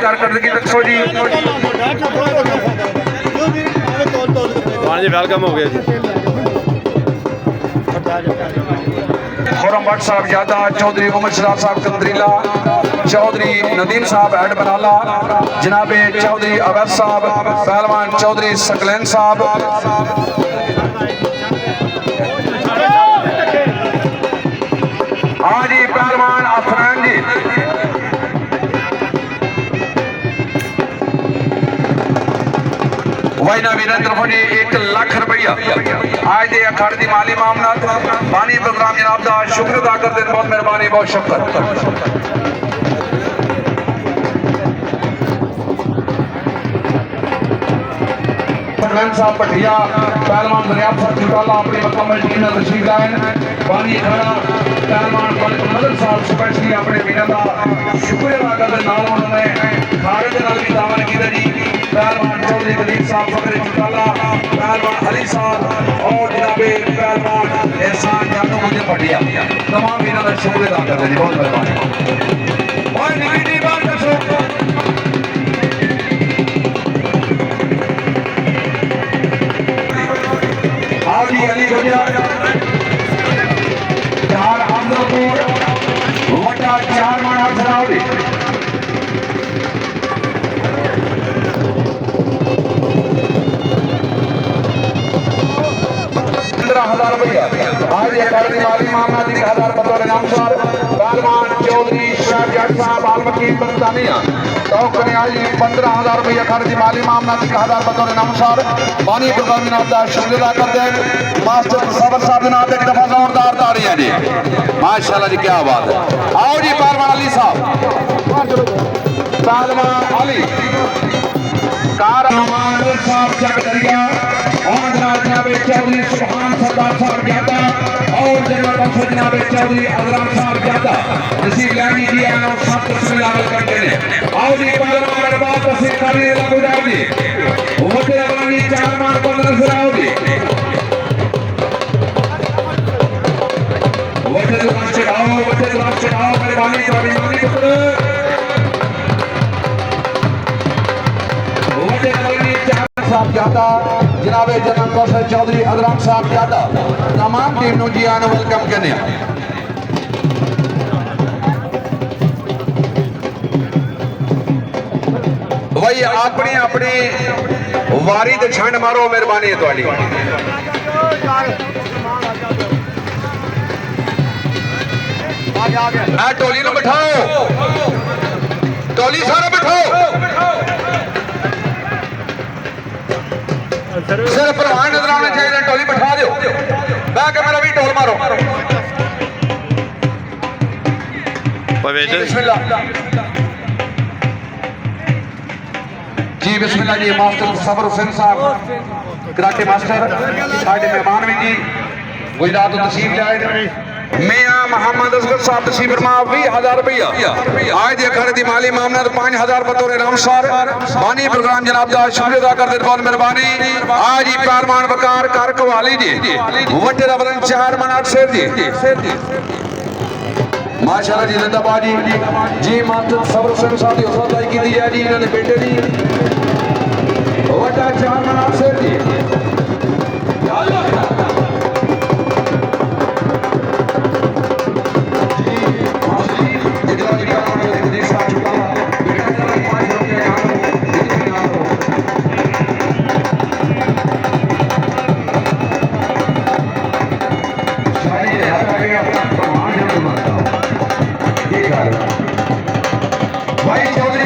कारकर्दगी रखो जी। हाँ जी वेलकम हो गया जी। खुरम भट्ट साहब यादा, चौधरी उमर शराफ साहब कंदरीला, चौधरी नदीम साहब हेड बनाला, जनाबे चौधरी अवैध साहब, पहलवान चौधरी सकलैन साहब, हाँ जी पहलवान अफरान जी, वाइना वीरेंद्र फनी 1 लाख रुपया आज दे अखाड़े दी माली मामलात बानी प्रोग्राम जनाब दा शुक्र अदा करदे बहुत मेहरबानी बहुत शुक्र। साहब पटिया पहलवान दरियाब साहब चुटाला अपनी मुकम्मल टीम में तशरीफ लाए बानी खड़ा पहलवान मदन साहब स्पेशली अपने मीना का शुक्र अदा करते नाल उन्होंने खारे के नाल भी दामन किया जी। पहलवान चौधरी दलीप साहब फकरे चुटाला, पहलवान अली साहब और जनाबे पहलवान एहसान जानो मुझे पटिया तमाम मीना का शुक्र अदा करते जी बहुत मेहरबानी। अली चार आंध्रपुर वटा 4 माना सरावली 15,000 रुपया आज अखाड़े माली मामला 1000 बतौर इनाम साहब पहलवान चौधरी शाहजाद साहब आलमकी बरतानिया टोकने आज 15,000 रुपया अखाड़े माली मामला 1000 बतौर इनाम साहब बानी प्रोग्राम जनाब दा शुक्र अदा करते हैं मास्टर सबर साहब जनाब एक दफा जोरदार तालियां जी माशाल्लाह जी क्या बात है। आओ जी पहलवान अली साहब, पहलवान अली कारमान साहब चकदरिया और जनाब चौधरी सुभान सरदार साहब ज्यादा और जनाब जनाब चौधरी अजराम साहब ज्यादा नसीब लानी जी और सब तस्वीर करते हैं। आओ जी पहलवान बात तस्वीर करने लगो जाओ जी वो तेरा बानी 4 मान 15 से आओ जी वो तेरे लास्ट आओ मेरे बानी पुत्र वो तेरा बानी 4 साहब ज्यादा जनाबे जनरल कौशल चौधरी अजराम साहब ज्यादा तमाम टीम नु जी आने वेलकम करने भाई अपनी अपनी वारी ते छंड मारो मेहरबानी है तुम्हारी। टोली नु बिठाओ, टोली सारा बिठाओ, सिर्फ प्रवान नजर आने चाहिए, टोली बिठा दो बह के मेरा भी टोल मारो बिस्मिल्लाह जी बिस्मिल्लाह जी। मास्टर सबर हुसैन साहब कराटे मास्टर साढ़े मेहमान भी जी गुजरात तशरीफ लाए मियां मोहम्मद असगर साहब तशरीफ फरमा 20,000 रुपया आज दे अखाड़े दी माली मामला 5,000 बतौर इनाम सार बानी प्रोग्राम जनाब दा शुक्र अदा करदे बहुत मेहरबानी। आज ही पहलवान वकार कर कवाली जी वटे दा वजन 4 मन 8 शेर जी माशाल्लाह जी जिंदाबाद जी मास्टर सबर हुसैन साहब दी हौसला की दी है जी इन्हां दे बेटे दी वटा 4 मन 8 शेर जी भाई चौधरी